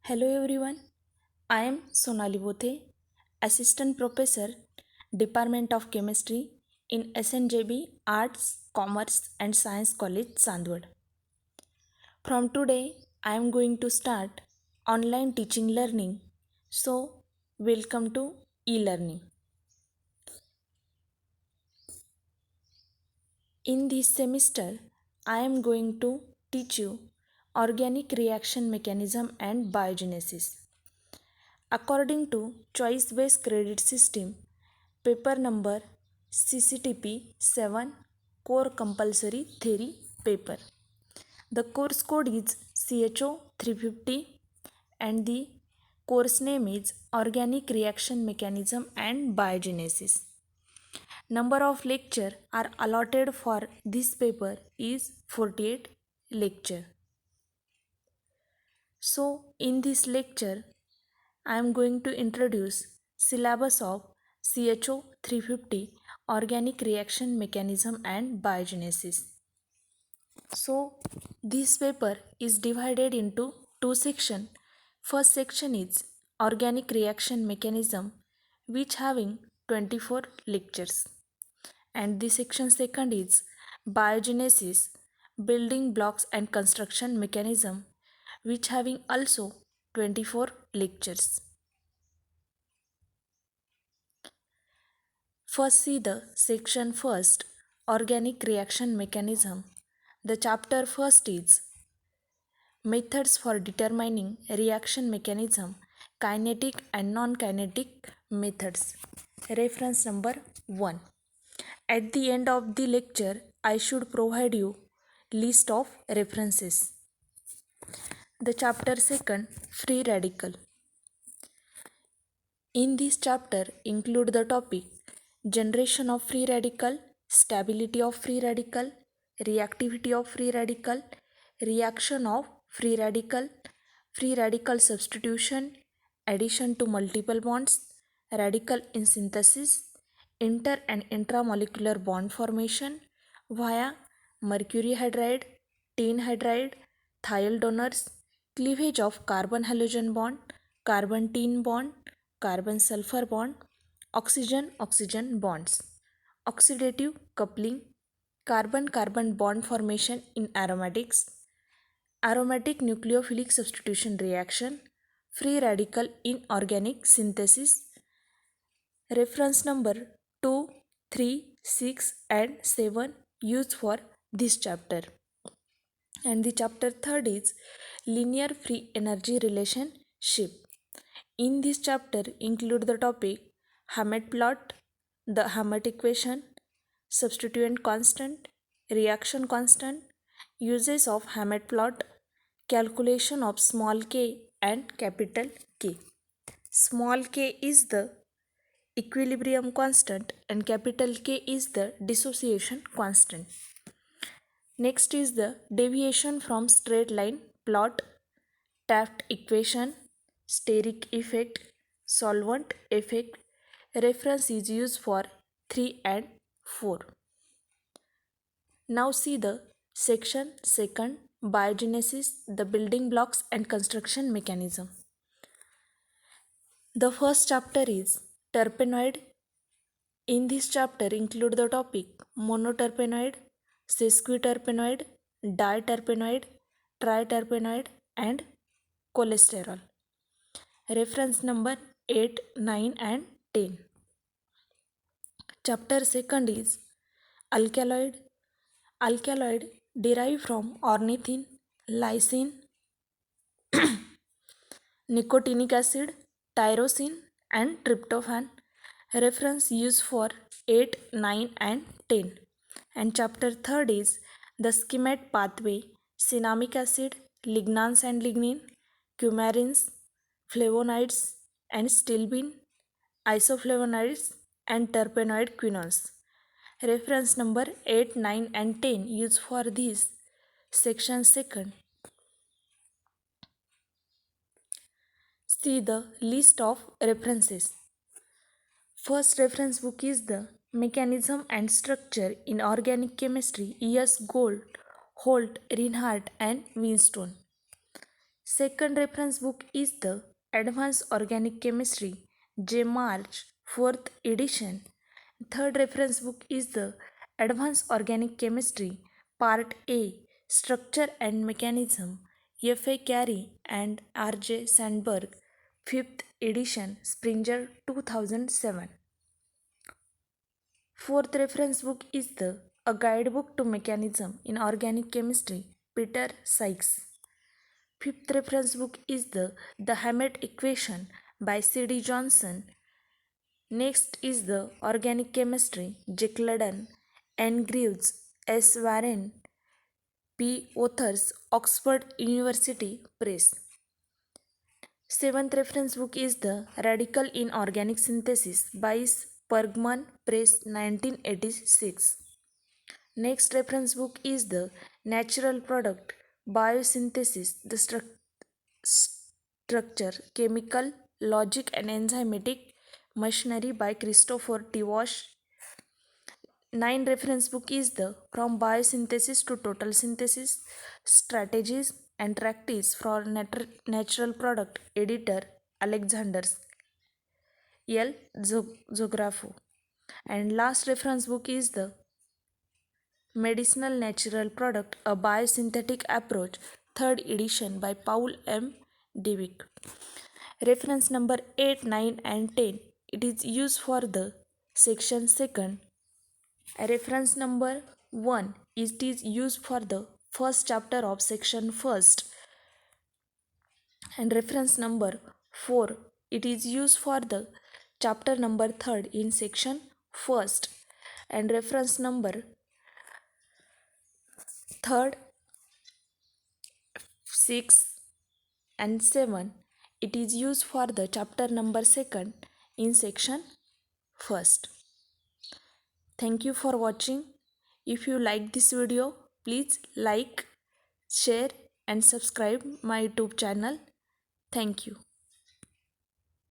Hello everyone, I am Sonali Bothe, Assistant Professor, Department of Chemistry in SNJB Arts, Commerce and Science College, Sandwad. From today, I am going to start online teaching learning. So, welcome to e-learning. In this semester, I am going to teach you organic reaction mechanism and biogenesis. According to Choice Based Credit System, paper number CCTP 7 Core Compulsory Theory paper. The course code is CHO 350 and the course name is Organic Reaction Mechanism and Biogenesis. Number of lecture are allotted for this paper is 48 lecture. So in this lecture I am going to introduce syllabus of CHO 350 Organic Reaction Mechanism and Biogenesis. So this paper is divided into two sections. First section is Organic Reaction Mechanism, which having 24 lectures, and the section second is Biogenesis, Building Blocks and Construction Mechanism, which having also 24 lectures. First see the section first, Organic Reaction Mechanism. The chapter first is Methods for Determining Reaction Mechanism, Kinetic and Non-Kinetic Methods. Reference number 1. At the end of the lecture, I should provide you list of references. The chapter second, Free Radical. In this chapter include the topic generation of free radical, stability of free radical, reactivity of free radical, reaction of free radical substitution, addition to multiple bonds, radical in synthesis, inter and intramolecular bond formation via mercury hydride, tin hydride, thiol donors, cleavage of carbon halogen bond, carbon tin bond, carbon sulfur bond, oxygen oxygen bonds, oxidative coupling, carbon carbon bond formation in aromatics, aromatic nucleophilic substitution reaction, free radical in organic synthesis. Reference number 2, 3, 6 and 7 used for this chapter. And the chapter third is linear free energy relationship. In this chapter include the topic Hammett plot, the Hammett equation, substituent constant, reaction constant, uses of Hammett plot, calculation of small k and capital K. Small k is the equilibrium constant and capital K is the dissociation constant. Next is the deviation from straight line plot, Taft equation, steric effect, solvent effect. Reference is used for 3 and 4. Now see the section second, biogenesis, the building blocks and construction mechanism. The first chapter is terpenoid. In this chapter include the topic monoterpenoid, sesquiterpenoid, diterpenoid, triterpenoid and cholesterol. Reference number 8, 9 and 10. Chapter second is alkaloid. Alkaloid derived from ornithine, lysine, nicotinic acid, tyrosine and tryptophan. Reference used for 8, 9 and 10. And chapter third is the schemate pathway, cinnamic acid, lignans and lignin, coumarins, flavonoids and stilbene, isoflavonoids and terpenoid quinones. Reference number 8, 9 and 10 used for this section second. See the list of references. First reference book is the Mechanism and Structure in Organic Chemistry, E.S. Gold, Holt, Reinhardt and Winstone. Second reference book is the Advanced Organic Chemistry, J. March, 4th edition. Third reference book is the Advanced Organic Chemistry, Part A, Structure and Mechanism, F. A. Carey and R. J. Sandberg, 5th edition, Springer 2007. Fourth reference book is the A Guidebook to Mechanism in Organic Chemistry, Peter Sykes. Fifth reference book is the Hammett Equation by C.D. Johnson. Next is the Organic Chemistry, J. Claydon, N. Greaves, S. Warren, P. Authors, Oxford University Press. Seventh reference book is the Radical in Organic Synthesis by Pergman Press 1986. Next reference book is the Natural Product Biosynthesis, the Structure, Chemical, Logic and Enzymatic Machinery by Christopher T. Walsh. 9 reference book is the From Biosynthesis to Total Synthesis, Strategies and Practice for Natural Product, editor Alexander L. Zografo. And last reference book is the Medicinal Natural Product, a Biosynthetic Approach, 3rd edition by Paul M. Dweck. Reference number 8, 9 and 10. It is used for the section 2nd. Reference number 1. It is used for the first chapter of section 1st. And reference number 4. It is used for the chapter number 3rd in section 1st. And reference number 3rd, 6 and 7. It is used for the chapter number 2nd in section 1st. Thank you for watching. If you like this video, please like, share and subscribe my YouTube channel. Thank you.